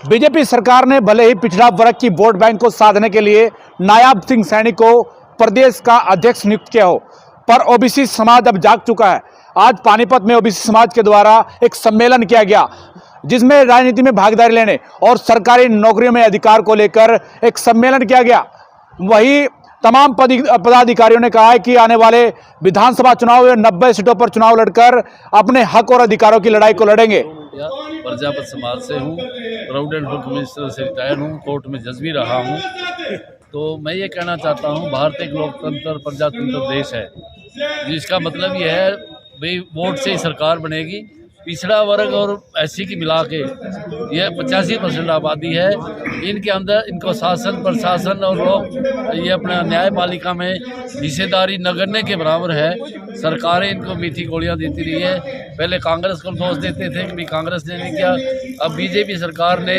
BJP सरकार ने भले ही पिछड़ा वर्ग की वोट बैंक को साधने के लिए नायाब सिंह सैनी को प्रदेश का अध्यक्ष नियुक्त किया हो, पर ओबीसी समाज अब जाग चुका है। आज पानीपत में ओबीसी समाज के द्वारा एक सम्मेलन किया गया, जिसमें राजनीति में भागीदारी लेने और सरकारी नौकरियों में अधिकार को लेकर एक सम्मेलन किया गया। वही तमाम पदाधिकारियों ने कहा है कि आने वाले विधानसभा चुनाव में 90 सीटों पर चुनाव लड़कर अपने हक और अधिकारों की लड़ाई को लड़ेंगे। प्रजापत समाज से हूँ, प्राउड एंड फुल मिनिस्टर से रिटायर हूँ, कोर्ट में जज भी रहा हूँ। तो मैं ये कहना चाहता हूँ, भारत एक लोकतंत्र प्रजातंत्र देश है, जिसका मतलब ये है भाई वोट से ही सरकार बनेगी। पिछड़ा वर्ग और एससी की मिला के यह 85% आबादी है। इनके अंदर इनको शासन प्रशासन और लोग ये अपना न्यायपालिका में हिस्सेदारी नगण्य के बराबर है। सरकारें इनको मीठी गोलियां देती रही है। पहले कांग्रेस को दोष देते थे कि कांग्रेस ने नहीं किया। अब बीजेपी सरकार ने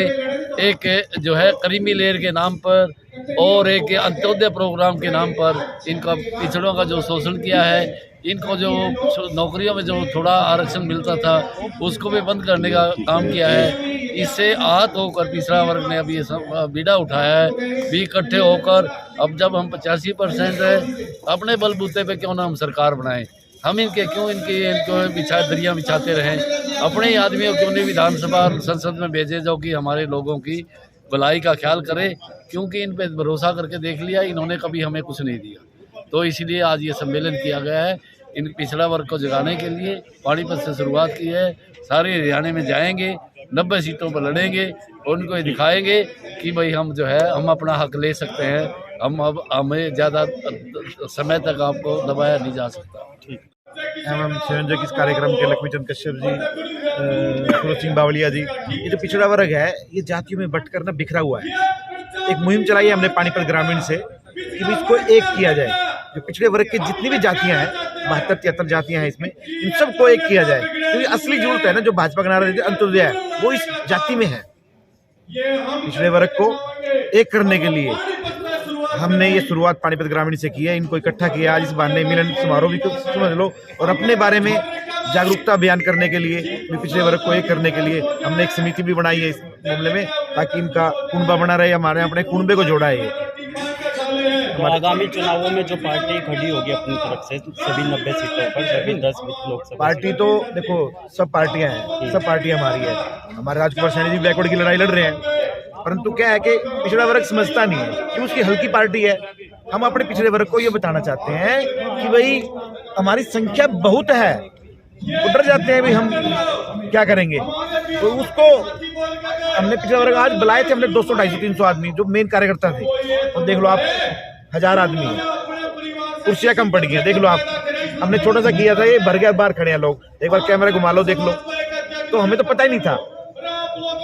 एक जो है क्रीमी लेयर के नाम पर और एक अंत्योदय प्रोग्राम के नाम पर इनका पिछड़ों का जो शोषण किया है, इनको जो नौकरियों में जो थोड़ा आरक्षण मिलता था उसको भी बंद करने का काम किया है। इससे आहत होकर पिछड़ा वर्ग ने अभी बीड़ा उठाया है। भी इकट्ठे होकर अब जब हम 85% है, अपने बलबूते पे क्यों ना हम सरकार बनाएं। हम इनको दरियाँ बिछाते रहें। अपने ही आदमियों क्यों नहीं विधानसभा संसद में भेजे जो कि हमारे लोगों की भलाई का ख्याल करे, क्योंकि इन पे भरोसा करके देख लिया, इन्होंने कभी हमें कुछ नहीं दिया। तो इसीलिए आज ये सम्मेलन किया गया है। इन पिछड़ा वर्ग को जगाने के लिए पानीपत से शुरुआत की है। सारे हरियाणा में जाएंगे, 90 सीटों पर लड़ेंगे और उनको ये दिखाएंगे कि भाई हम जो है हम अपना हक ले सकते हैं। अब हमें ज़्यादा समय तक आपको दबाया नहीं जा सकता। ठीक। एवं संयोजक इस कार्यक्रम के लक्ष्मीचंद कश्यप जी, सूरज सिंह बावलिया जी। ये जो पिछड़ा वर्ग है ये जातियों में बंटकर ना बिखरा हुआ है। एक मुहिम चलाई है हमने पानीपत ग्रामीण से कि इसको एक किया जाए। जो पिछड़े वर्ग की जितनी भी जातियां हैं, 72-73 जातियां हैं, इसमें इन सबको एक किया जाए। क्योंकि असली जरूरत है ना, जो भाजपा का नारा देती है अंत्योदय है, वो इस जाति में है। पिछड़े वर्ग को एक करने के लिए हमने ये शुरुआत पानीपत ग्रामीण से की है। इनको इकट्ठा किया। आज इस बहाने मिलन समारोह भी समझ लो, और अपने बारे में जागरूकता अभियान करने के लिए, पिछड़े वर्ग को एक करने के लिए हमने एक समिति भी बनाई है इस मामले में, ताकि इनका कुनबा बना रहे, हमारे अपने कुनबे को जोड़ा है। तो आगामी चुनावों में जो पार्टी खड़ी होगी अपनी तरफ से सभी 90 सीटों पर, सभी 10 लोकसभा पार्टी, तो देखो सब पार्टियां हैं, सब पार्टियां हमारी है। हमारे राजकुमार सैनी जी बैकवर्ड की लड़ाई लड़ रहे हैं, परंतु क्या है कि पिछड़ा वर्ग समझता नहीं है कि उसकी हल्की पार्टी है। हम अपने पिछड़े वर्ग को ये बताना चाहते हैं कि भाई हमारी संख्या बहुत है, वो डर जाते हैं भाई हम क्या करेंगे। तो उसको हमने पिछड़ा वर्ग आज बुलाए थे, हमने 200, 250, 300 आदमी जो मेन कार्यकर्ता थे, और देख लो आप 1000 आदमी हैं, कुर्सियां कम पड़ गई हैं। देख लो आप, हमने छोटा सा किया था, ये भर गया, बाहर खड़े हैं लोग। एक बार कैमरा घुमा लो, देख लो। तो हमें तो पता ही नहीं था।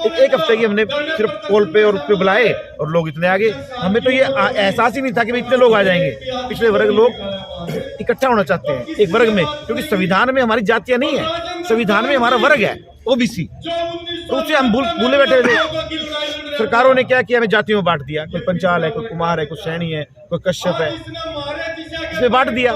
एक हफ्ते की हमने सिर्फ कॉल पे और उस पे बुलाए और लोग इतने आगे। हमें तो ये एहसास ही नहीं था कि इतने लोग आ जाएंगे। पिछले वर्ग लोग इकट्ठा होना चाहते हैं एक वर्ग में, क्योंकि संविधान में हमारी जातियां नहीं है, संविधान में हमारा वर्ग है ओबीसी। तो उससे हम भूले बैठे थे। सरकारों ने क्या किया, हमें जातियों में बांट दिया। कोई पंचाल है, कोई कुमार है, कोई सैनी है, कोई कश्यप है, इसमें बांट दिया।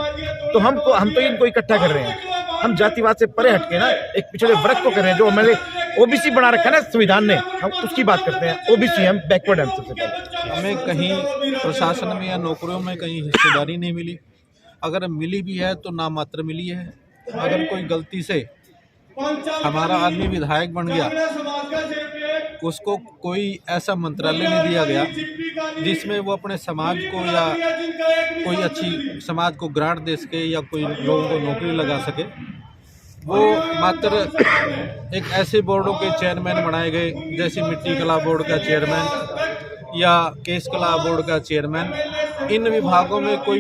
तो हम तो इनको इकट्ठा कर रहे हैं। हम जातिवाद से परे हटके ना एक पिछड़े वर्ग को कर रहे हैं। जो हमारे ओबीसी बना रखा है ना संविधान ने, हम उसकी बात करते हैं। ओबीसी हम बैकवर्ड हैं सबसे पहले। हमें कहीं प्रशासन में या नौकरियों में कहीं हिस्सेदारी नहीं मिली। अगर मिली भी है तो नामात्र मिली है। अगर कोई गलती से हमारा आदमी विधायक बन गया, उसको कोई ऐसा मंत्रालय नहीं दिया गया जिसमें वो अपने समाज को या कोई अच्छी समाज को ग्रांट दे सके या कोई लोगों को नौकरी लगा सके। वो मात्र एक ऐसे बोर्डों के चेयरमैन बनाए गए, जैसे मिट्टी कला बोर्ड का चेयरमैन या केस कला बोर्ड का चेयरमैन। इन विभागों में कोई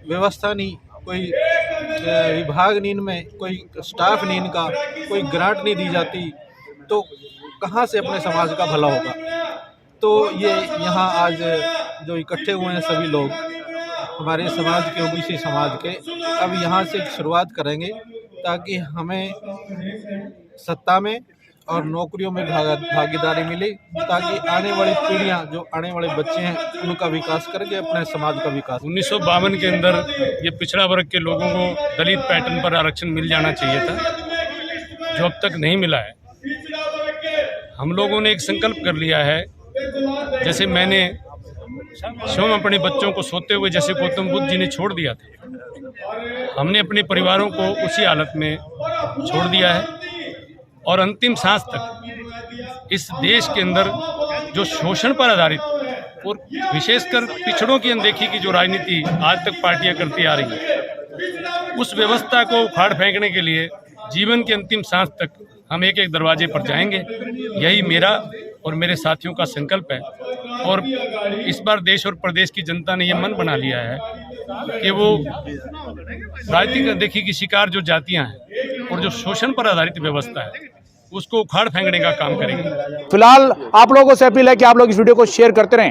व्यवस्था नहीं, कोई विभाग नहीं, इनमें कोई स्टाफ नहीं, इनका कोई ग्रांट नहीं दी जाती, तो कहाँ से अपने समाज का भला होगा। तो ये यहाँ आज जो इकट्ठे हुए हैं सभी लोग हमारे समाज के, ओबीसी समाज के, अब यहाँ से शुरुआत करेंगे ताकि हमें सत्ता में और नौकरियों में भागीदारी मिले, ताकि आने वाली पीढ़ियां, जो आने वाले बच्चे हैं, उनका विकास करके अपने समाज का विकास। 1952 के अंदर ये पिछड़ा वर्ग के लोगों को दलित पैटर्न पर आरक्षण मिल जाना चाहिए था, जो अब तक नहीं मिला है। हम लोगों ने एक संकल्प कर लिया है, जैसे मैंने स्वयं अपने बच्चों को सोते हुए जैसे गौतम बुद्ध जी ने छोड़ दिया था, हमने अपने परिवारों को उसी हालत में छोड़ दिया है और अंतिम सांस तक इस देश के अंदर जो शोषण पर आधारित और विशेषकर पिछड़ों की अनदेखी की जो राजनीति आज तक पार्टियां करती आ रही हैं, उस व्यवस्था को उखाड़ फेंकने के लिए जीवन के अंतिम सांस तक हम एक एक दरवाजे पर जाएंगे। यही मेरा और मेरे साथियों का संकल्प है और इस बार देश और प्रदेश की जनता ने यह मन बना लिया है कि वो राजनीतिक अनदेखी की शिकार जो जातियां हैं और जो शोषण पर आधारित व्यवस्था है उसको उखाड़ फेंकने का काम करेंगे। फिलहाल आप लोगों से अपील है कि आप लोग इस वीडियो को शेयर करते रहें।